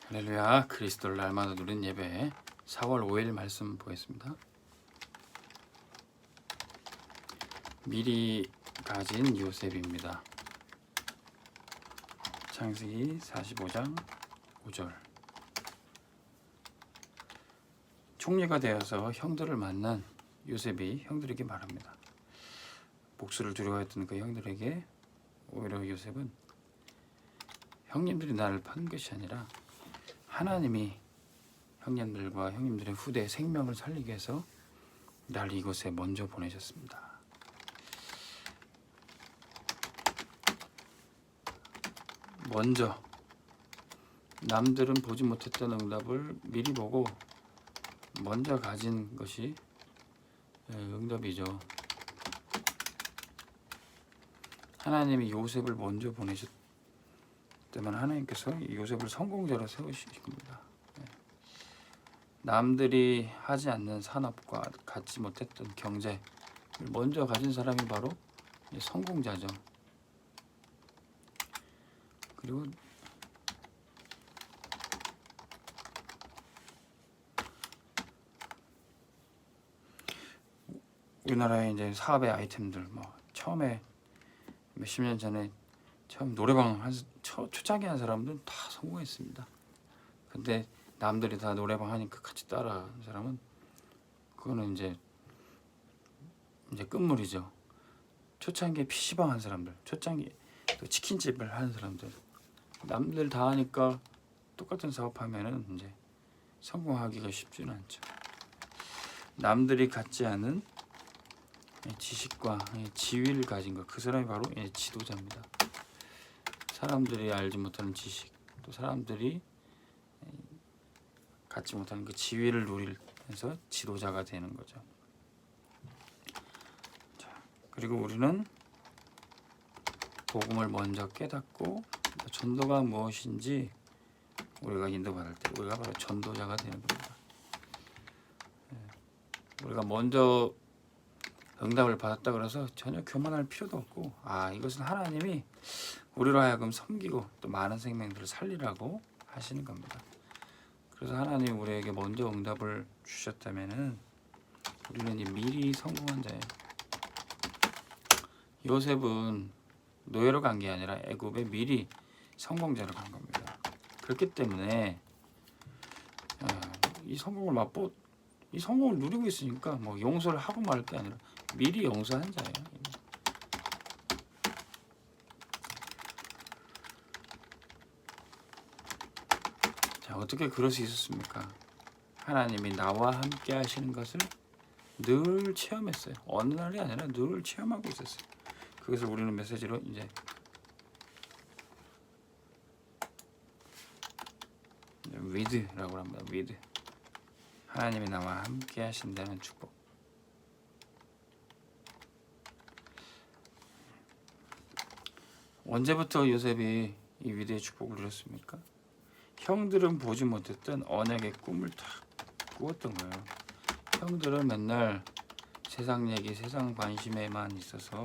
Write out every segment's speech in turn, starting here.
할렐루야. 그리스도를 날마다 누린 예배 4월 5일 말씀 보겠습니다. 미리 가진 요셉입니다. 창세기 45장 5절. 총리가 되어서 형들을 만난 요셉이 형들에게 말합니다. 복수를 두려워했던 그 형들에게 오히려 요셉은 형님들이 나를 파는 것이 아니라 하나님이 형님들과 형님들의 후대의 생명을 살리기 위해서 날 이곳에 먼저 보내셨습니다. 먼저 남들은 보지 못했던 응답을 미리 보고 먼저 가진 것이 응답이죠. 하나님이 요셉을 먼저 보내셨다면 하나님께서 요셉을 성공자로 세우실 겁니다. 남들이 하지 않는 산업과 갖지 못했던 경제를 먼저 가진 사람이 바로 성공자죠. 그리고 우리나라의 이제 사업의 아이템들 처음에 몇십 년 전에 처음 노래방 초창기 한 사람들은 다 성공했습니다. 근데 남들이 다 노래방 하니까 같이 따라한 사람은 그거는 이제 끝물이죠. 초창기에 PC방 한 사람들, 초창기 또 치킨집을 하는 사람들, 남들 다 하니까 똑같은 사업하면은 이제 성공하기가 쉽지는 않죠. 남들이 갖지 않은 지식과 지위를 가진 것, 그 사람이 바로 지도자입니다. 사람들이 알지 못하는 지식, 또 사람들이 갖지 못하는 그 지위를 누리면서 지도자가 되는 거죠. 자, 그리고 우리는 복음을 먼저 깨닫고 전도가 무엇인지 우리가 인도받을 때 우리가 바로 전도자가 되는 겁니다. 우리가 먼저 응답을 받았다 그래서 전혀 교만할 필요도 없고, 이것은 하나님이 우리로 하여금 섬기고 또 많은 생명들을 살리라고 하시는 겁니다. 그래서 하나님이 우리에게 먼저 응답을 주셨다면은 우리는 미리 성공한 자예요. 요셉은 노예로 간 게 아니라 애굽에 미리 성공자로 간 겁니다. 그렇기 때문에 이 성공을 이 성공을 누리고 있으니까 용서를 하고 말 게 아니라 미리 용서한 자예요. 자, 어떻게 그럴 수 있었습니까? 하나님이 나와 함께 하시는 것을 늘 체험했어요. 어느 날이 아니라 늘 체험하고 있었어요. 그것을 우리는 메시지로 이제 with라고 합니다. with. 하나님이 나와 함께 하신다는 축복. 언제부터 요셉이 이 위대의 축복을 누렸습니까? 형들은 보지 못했던 언약의 꿈을 다 꾸었던 거예요. 형들은 맨날 세상 얘기, 세상 관심에만 있어서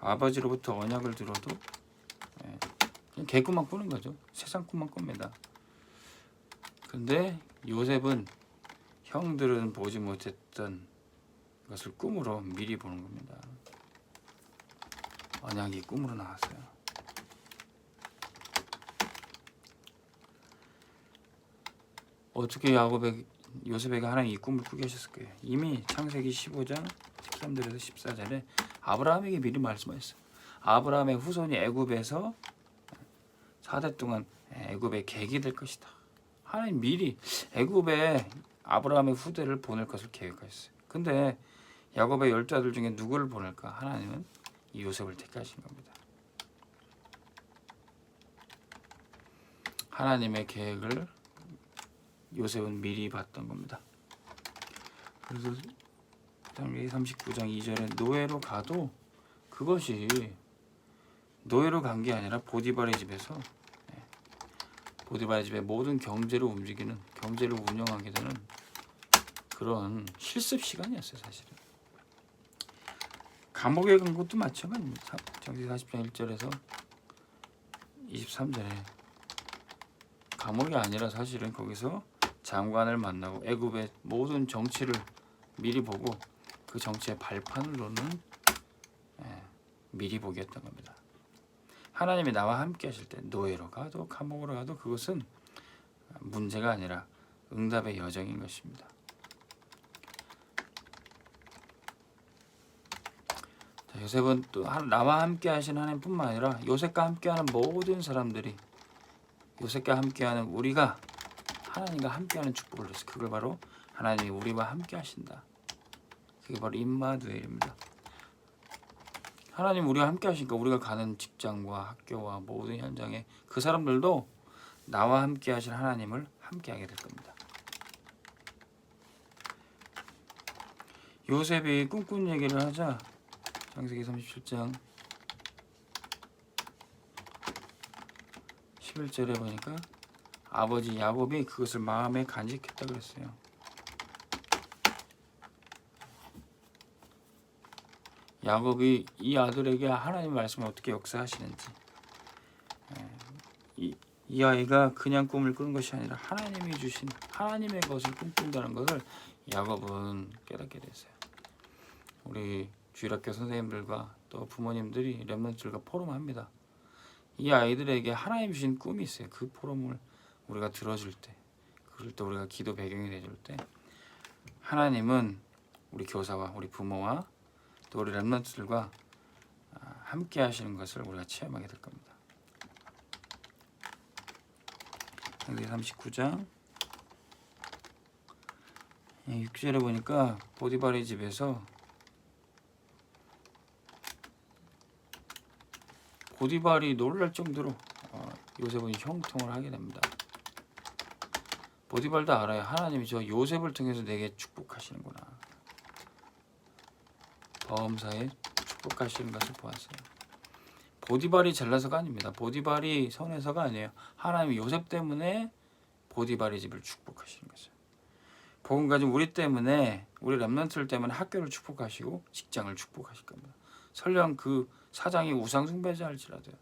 아버지로부터 언약을 들어도 그냥 개꿈만 꾸는 거죠. 세상 꿈만 꿉니다. 근데 요셉은 형들은 보지 못했던 것을 꿈으로 미리 보는 겁니다. 언약이 꿈으로 나왔어요. 어떻게 요셉에게 하나님이 이 꿈을 꾸게 하셨을 거예요. 이미 창세기 15장 13절에서 14절에 아브라함에게 미리 말씀하셨어요. 아브라함의 후손이 애굽에서 4대 동안 애굽의 객이 될 것이다. 하나님 미리 애굽에 아브라함의 후대를 보낼 것을 계획하셨어요. 근데 야곱의 10아들 중에 누구를 보낼까? 하나님은 이 요셉을 택하신 겁니다. 하나님의 계획을 요셉은 미리 봤던 겁니다. 그래서 창세기 39장 2절에 노예로 가도 그것이 노예로 간 게 아니라 보디발의 집에서 보디발의 집의 모든 경제를 움직이는, 경제를 운영하게 되는 그런 실습 시간이었어요. 사실은 감옥에 간 것도 마찬가지입니다. 창세기 40장 1절에서 23절에 감옥이 아니라 사실은 거기서 장관을 만나고 애굽의 모든 정치를 미리 보고 그 정치의 발판을 놓는 미리 보기였던 겁니다. 하나님이 나와 함께 하실 때 노예로 가도 감옥으로 가도 그것은 문제가 아니라 응답의 여정인 것입니다. 자, 요셉은 또 나와 함께 하신 하나님뿐만 아니라 요셉과 함께하는 모든 사람들이 요셉과 함께하는 우리가 하나님과 함께하는 축복을 줬어요. 그걸 바로 하나님이 우리와 함께 하신다. 그게 바로 임마누엘입니다. 하나님 우리와 함께 하시니까 우리가 가는 직장과 학교와 모든 현장에 그 사람들도 나와 함께 하신 하나님을 함께 하게 될 겁니다. 요셉이 꿈꾼 얘기를 하자. 창세기 37장 11절에 보니까 아버지 야곱이 그것을 마음에 간직했다 그랬어요. 야곱이 이 아들에게 하나님의 말씀을 어떻게 역사하시는지, 이 아이가 그냥 꿈을 꾸는 것이 아니라 하나님이 주신 하나님의 것을 꿈꾼다는 것을 야곱은 깨닫게 됐어요. 우리 주일학교 선생님들과 또 부모님들이 렘넌트들과 포럼합니다. 이 아이들에게 하나님 주신 꿈이 있어요. 그 포럼을 우리가 들어줄 때, 그럴 때 우리가 기도 배경이 돼줄 때 하나님은 우리 교사와 우리 부모와 또 우리 렘넌트들과 함께 하시는 것을 우리가 체험하게 될 겁니다. 창세기 39장 6절에 보니까 보디발의 집에서 보디발이 놀랄 정도로 요셉은 형통을 하게 됩니다. 보디발도 알아요. 하나님이 저 요셉을 통해서 내게 축복하시는구나. 범사에 축복하시는 것을 보았어요. 보디발이 잘나서가 아닙니다. 보디발이 선해서가 아니에요. 하나님이 요셉 때문에 보디발의 집을 축복하시는 것이에요. 복음 가진 우리 때문에, 우리 렘넌트들 때문에 학교를 축복하시고 직장을 축복하실 겁니다. 설령 그 사장이 우상 숭배자 할지라도요.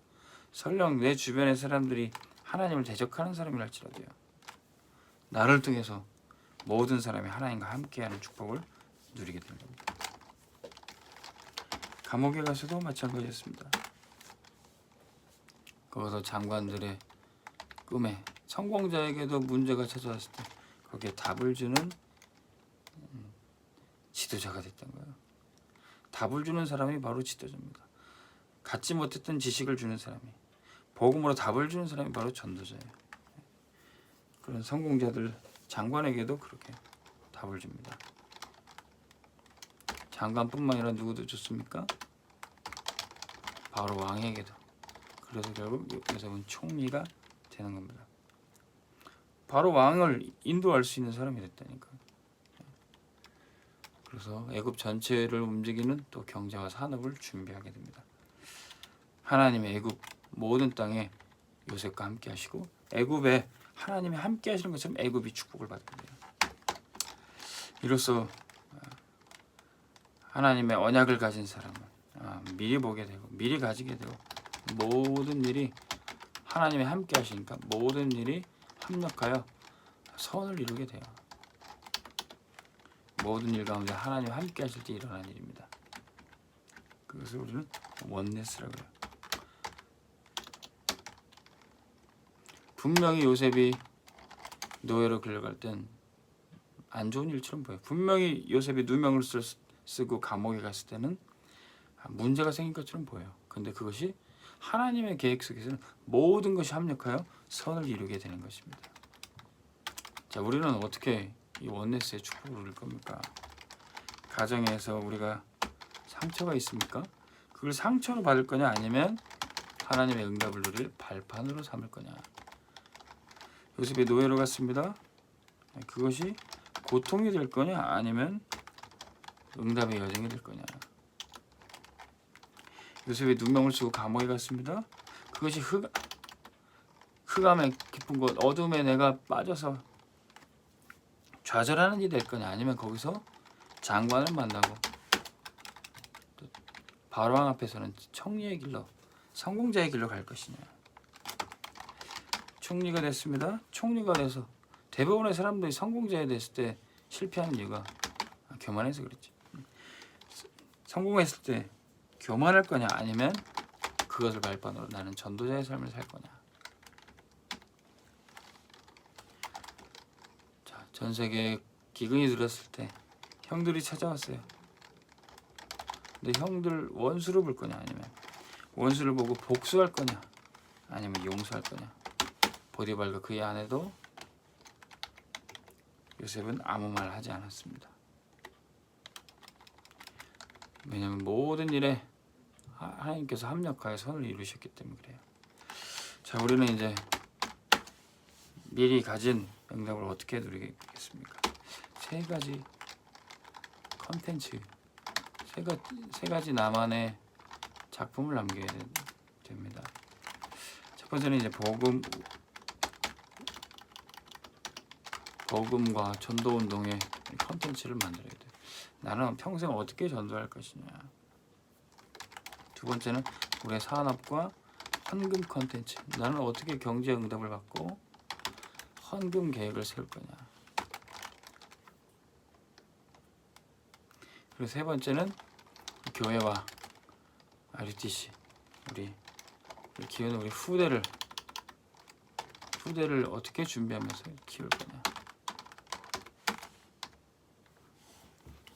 설령 내 주변의 사람들이 하나님을 대적하는 사람이랄지라도요. 나를 통해서 모든 사람이 하나님과 함께하는 축복을 누리게 되는 겁니다. 감옥에 가서도 마찬가지였습니다. 거기서 장관들의 꿈에 성공자에게도 문제가 찾아왔을 때 거기에 답을 주는 지도자가 됐던 거예요. 답을 주는 사람이 바로 지도자입니다. 갖지 못했던 지식을 주는 사람이, 복음으로 답을 주는 사람이 바로 전도자예요. 그런 성공자들, 장관에게도 그렇게 답을 줍니다. 장관뿐만 아니라 누구도 줬습니까? 바로 왕에게도. 그래서 결국 요셉은 총리가 되는 겁니다. 바로 왕을 인도할 수 있는 사람이 됐다니까. 그래서 애굽 전체를 움직이는 또 경제와 산업을 준비하게 됩니다. 하나님의 애굽 모든 땅에 요셉과 함께 하시고 애굽에 하나님이 함께 하시는 것처럼 애굽이 축복을 받게 돼요. 이로써 하나님의 언약을 가진 사람은 미리 보게 되고 미리 가지게 되고 모든 일이 하나님이 함께 하시니까 모든 일이 협력하여 선을 이루게 돼요. 모든 일 가운데 하나님 함께 하실 때 일어난 일입니다. 그것을 우리는 원네스라고 해요. 분명히 요셉이 노예로 끌려갈 땐 안 좋은 일처럼 보여요. 분명히 요셉이 누명을 쓰고 감옥에 갔을 때는 문제가 생긴 것처럼 보여요. 근데 그것이 하나님의 계획 속에서는 모든 것이 합력하여 선을 이루게 되는 것입니다. 자, 우리는 어떻게 이 원네스의 축복을 누릴 겁니까? 가정에서 우리가 상처가 있습니까? 그걸 상처로 받을 거냐 아니면 하나님의 응답을 누릴 발판으로 삼을 거냐. 요셉이 노예로 갔습니다. 그것이 고통이 될 거냐 아니면 응답의 여정이 될 거냐. 요셉이 누명을 쓰고 감옥에 갔습니다. 그것이 흑암의 깊은 곳 어둠에 내가 빠져서 좌절하는 일이 될 거냐 아니면 거기서 장관을 만나고 또 바로왕 앞에서는 청리의 길로 성공자의 길로 갈 것이냐. 총리가 됐습니다. 총리가 돼서 대부분의 사람들이 성공자가 됐을 때 실패하는 이유가 교만해서 그랬지. 성공했을 때 교만할 거냐 아니면 그것을 발판으로 나는 전도자의 삶을 살 거냐. 자, 전 세계에 기근이 들었을 때 형들이 찾아왔어요. 근데 형들 원수를 볼 거냐 아니면 원수를 보고 복수할 거냐 아니면 용서할 거냐. 보디발과 그의 아내도 요셉은 아무 말 하지 않았습니다. 왜냐하면 모든 일에 하나님께서 합력하여 선을 이루셨기 때문에 그래요. 자, 우리는 이제 미리 가진 응답을 어떻게 누리겠습니까? 세 가지 컨텐츠, 세 가지 나만의 작품을 남겨야 됩니다. 첫 번째는 이제 복음과 전도 운동의 컨텐츠를 만들어야 돼. 나는 평생 어떻게 전도할 것이냐. 두 번째는 우리의 산업과 헌금 컨텐츠. 나는 어떻게 경제 응답을 받고 헌금 계획을 세울 거냐. 그리고 세 번째는 교회와 RUTC 우리 키우는 우리 후대를 어떻게 준비하면서 키울 거냐.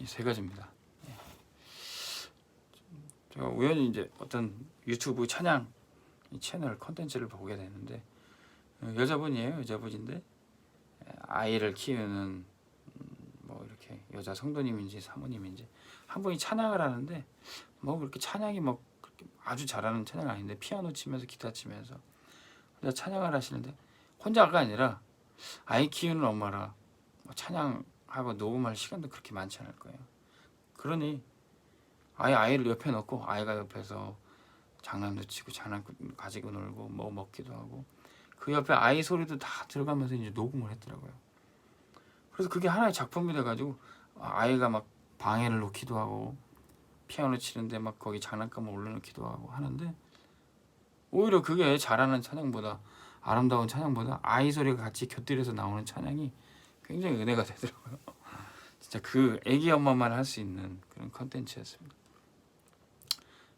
이 세 가지입니다. 제가 우연히 이제 어떤 유튜브 찬양 채널 컨텐츠를 보게 되는데 여자분이에요. 여자분인데 아이를 키우는 뭐 이렇게 여자 성도님인지 사모님인지 한 분이 찬양을 하는데 뭐 그렇게 찬양이 뭐 그렇게 아주 잘하는 찬양 아닌데 피아노 치면서 기타 치면서 혼자 찬양을 하시는데 혼자가 아니라 아이 키우는 엄마라 뭐 찬양하고 녹음할 시간도 그렇게 많지 않을 거예요. 그러니 아이를 옆에 놓고 아이가 옆에서 장난도 치고 장난 가지고 놀고 뭐 먹기도 하고 그 옆에 아이 소리도 다 들어가면서 이제 녹음을 했더라고요. 그래서 그게 하나의 작품이 돼가지고 아이가 막 방해를 놓기도 하고 피아노 치는데 막 거기 장난감을 올려놓기도 하고 하는데 오히려 그게 잘하는 찬양보다 아름다운 찬양보다 아이 소리가 같이 곁들여서 나오는 찬양이 굉장히 은혜가 되더라고요. 진짜 그 애기 엄마만 할 수 있는 그런 컨텐츠였습니다.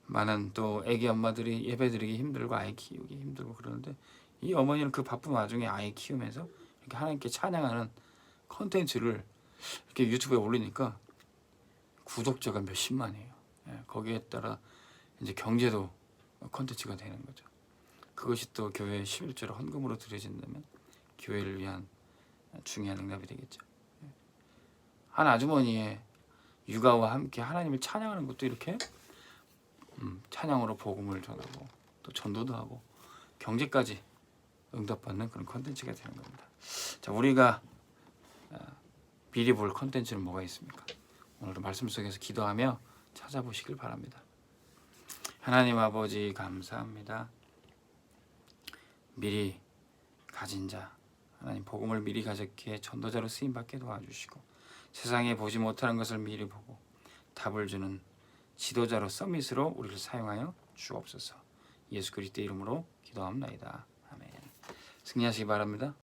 많은 또 애기 엄마들이 예배드리기 힘들고 아이 키우기 힘들고 그러는데 이 어머니는 그 바쁜 와중에 아이 키우면서 이렇게 하나님께 찬양하는 컨텐츠를 이렇게 유튜브에 올리니까 구독자가 몇십만이에요. 거기에 따라 이제 경제도 컨텐츠가 되는 거죠. 그것이 또 교회 11조를 헌금으로 드려진다면 교회를 위한 중요한 응답이 되겠죠. 한 아주머니의 육아와 함께 하나님을 찬양하는 것도 이렇게 찬양으로 복음을 전하고 또 전도도 하고 경제까지 응답받는 그런 컨텐츠가 되는 겁니다. 자, 우리가 미리 볼 컨텐츠는 뭐가 있습니까? 오늘도 말씀 속에서 기도하며 찾아보시길 바랍니다. 하나님 아버지 감사합니다. 미리 가진 자 하나님 복음을 미리 가졌기에 전도자로 쓰임받게 도와주시고 세상에 보지 못하는 것을 미리 보고 답을 주는 지도자로 서밋으로 우리를 사용하여 주옵소서. 예수 그리스도의 이름으로 기도합나이다. 아멘. 승리하시기 바랍니다.